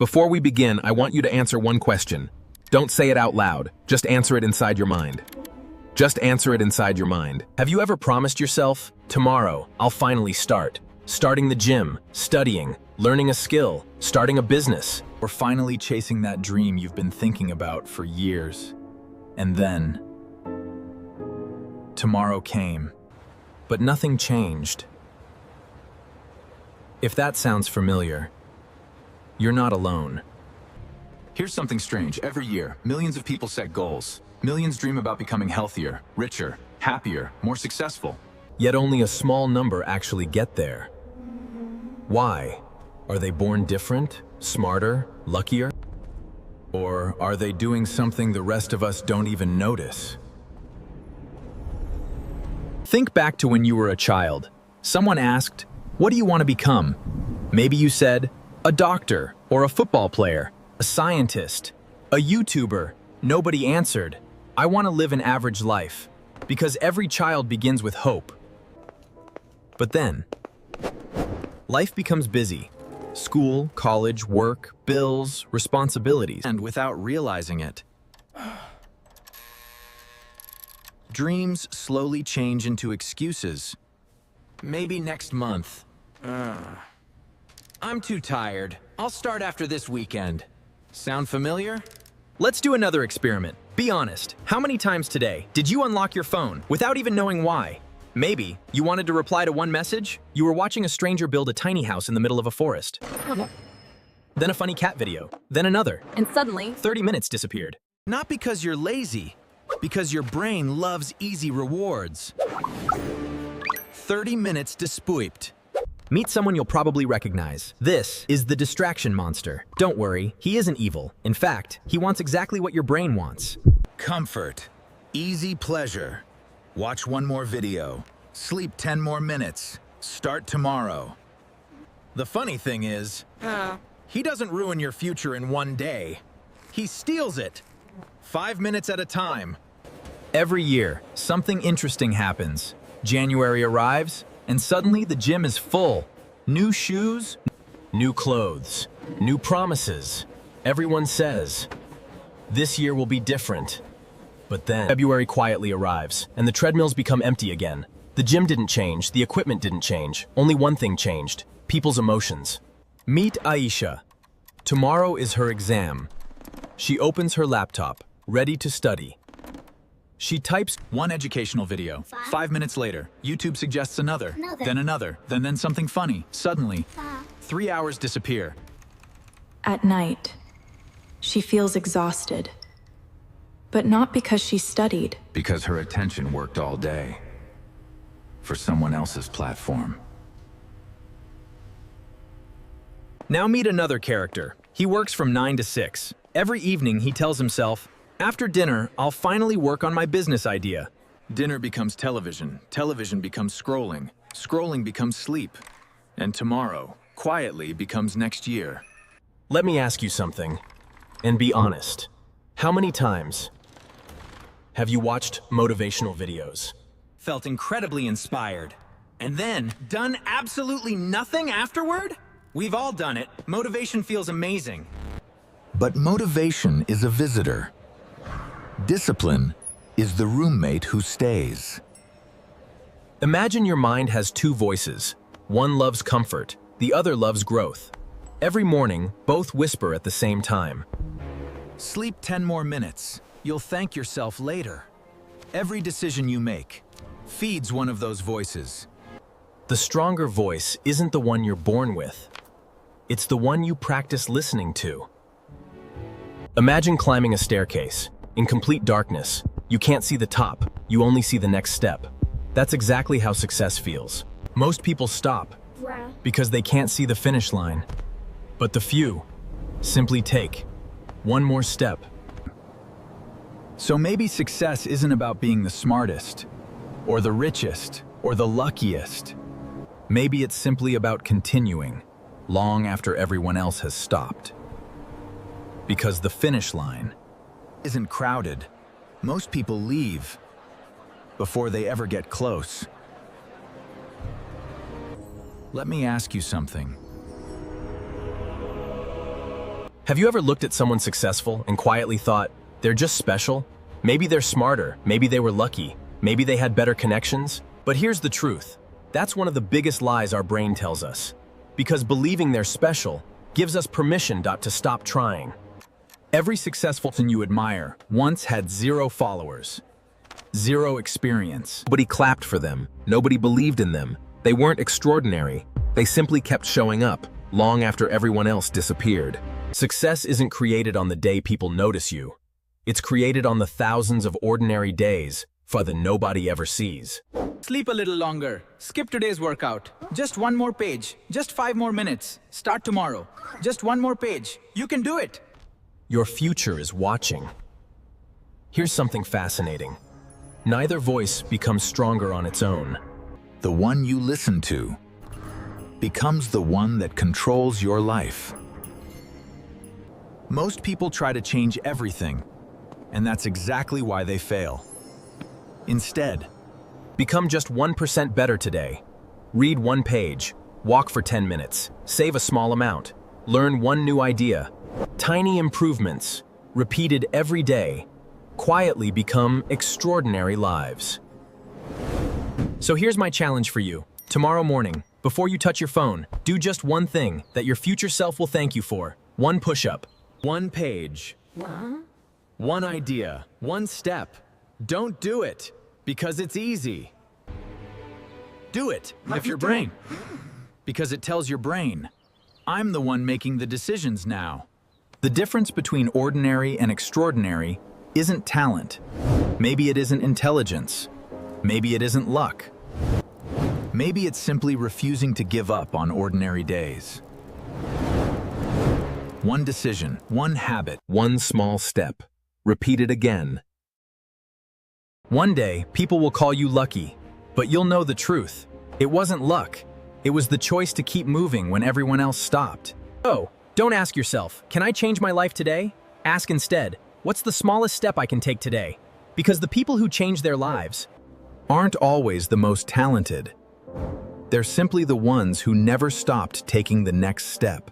Before we begin, I want you to answer one question. Don't say it out loud. Just answer it inside your mind. Just answer it inside your mind. Have you ever promised yourself, tomorrow, I'll finally start? Starting the gym, studying, learning a skill, starting a business, or finally chasing that dream you've been thinking about for years. And then, tomorrow came, but nothing changed. If that sounds familiar, you're not alone. Here's something strange. Every year, millions of people set goals. Millions dream about becoming healthier, richer, happier, more successful. Yet only a small number actually get there. Why? Are they born different, smarter, luckier? Or are they doing something the rest of us don't even notice? Think back to when you were a child. Someone asked, "What do you want to become?" Maybe you said, "A doctor," or "a football player," "a scientist," "a YouTuber." Nobody answered, "I want to live an average life," because every child begins with hope. But then, life becomes busy. School, college, work, bills, responsibilities, and without realizing it, dreams slowly change into excuses. Maybe next month. I'm too tired. I'll start after this weekend. Sound familiar? Let's do another experiment. Be honest. How many times today did you unlock your phone without even knowing why? Maybe you wanted to reply to one message, you were watching a stranger build a tiny house in the middle of a forest. Then a funny cat video, then another. And suddenly, 30 minutes disappeared. Not because you're lazy, because your brain loves easy rewards. 30 minutes despoipt. Meet someone you'll probably recognize. This is the distraction monster. Don't worry, he isn't evil. In fact, he wants exactly what your brain wants. Comfort. Easy pleasure. Watch one more video. Sleep 10 more minutes. Start tomorrow. The funny thing is, he doesn't ruin your future in one day. He steals it. 5 minutes at a time. Every year, something interesting happens. January arrives, and suddenly the gym is full. New shoes, new clothes, new promises. Everyone says, this year will be different. But then February quietly arrives, and the treadmills become empty again. The gym didn't change, the equipment didn't change. Only one thing changed: people's emotions. Meet Aisha. Tomorrow is her exam. She opens her laptop, ready to study. She types one educational video. 5 minutes later, YouTube suggests another, then another, then something funny. Suddenly, 3 hours disappear. At night, she feels exhausted. But not because she studied. Because her attention worked all day for someone else's platform. Now meet another character. He works from 9 to 6. Every evening he tells himself, after dinner, I'll finally work on my business idea. Dinner becomes television. Television becomes scrolling. Scrolling becomes sleep. And tomorrow, quietly, becomes next year. Let me ask you something, and be honest. How many times have you watched motivational videos? Felt incredibly inspired, and then done absolutely nothing afterward? We've all done it. Motivation feels amazing. But motivation is a visitor. Discipline is the roommate who stays. Imagine your mind has two voices. One loves comfort, the other loves growth. Every morning, both whisper at the same time. Sleep 10 more minutes. You'll thank yourself later. Every decision you make feeds one of those voices. The stronger voice isn't the one you're born with. It's the one you practice listening to. Imagine climbing a staircase. In complete darkness, you can't see the top, you only see the next step. That's exactly how success feels. Most people stop because they can't see the finish line. But the few simply take one more step. So maybe success isn't about being the smartest, or the richest, or the luckiest. Maybe it's simply about continuing, long after everyone else has stopped. Because the finish line isn't crowded. Most people leave before they ever get close. Let me ask you something. Have you ever looked at someone successful and quietly thought, they're just special? Maybe they're smarter, maybe they were lucky, maybe they had better connections? But here's the truth. That's one of the biggest lies our brain tells us. Because believing they're special gives us permission to stop trying. Every successful person you admire once had 0 followers, 0 experience. Nobody clapped for them. Nobody believed in them. They weren't extraordinary. They simply kept showing up, long after everyone else disappeared. Success isn't created on the day people notice you. It's created on the thousands of ordinary days that nobody ever sees. Sleep a little longer. Skip today's workout. Just 1 more page. Just 5 more minutes. Start tomorrow. Just 1 more page. You can do it. Your future is watching. Here's something fascinating. Neither voice becomes stronger on its own. The one you listen to becomes the one that controls your life. Most people try to change everything, and that's exactly why they fail. Instead, become just 1% better today. Read 1 page, walk for 10 minutes, save a small amount, learn 1 new idea. Tiny improvements, repeated every day, quietly become extraordinary lives. So here's my challenge for you. Tomorrow morning, before you touch your phone, do just 1 thing that your future self will thank you for. 1 push-up, 1 page, 1 idea, 1 step. Don't do it, because it's easy. Do it if your brain, because it tells your brain, I'm the one making the decisions now. The difference between ordinary and extraordinary isn't talent. Maybe it isn't intelligence. Maybe it isn't luck. Maybe it's simply refusing to give up on ordinary days. 1 decision, 1 habit, 1 small step. Repeat it again. One day, people will call you lucky, but you'll know the truth. It wasn't luck. It was the choice to keep moving when everyone else stopped. Oh, don't ask yourself, can I change my life today? Ask instead, what's the smallest step I can take today? Because the people who change their lives aren't always the most talented. They're simply the ones who never stopped taking the next step.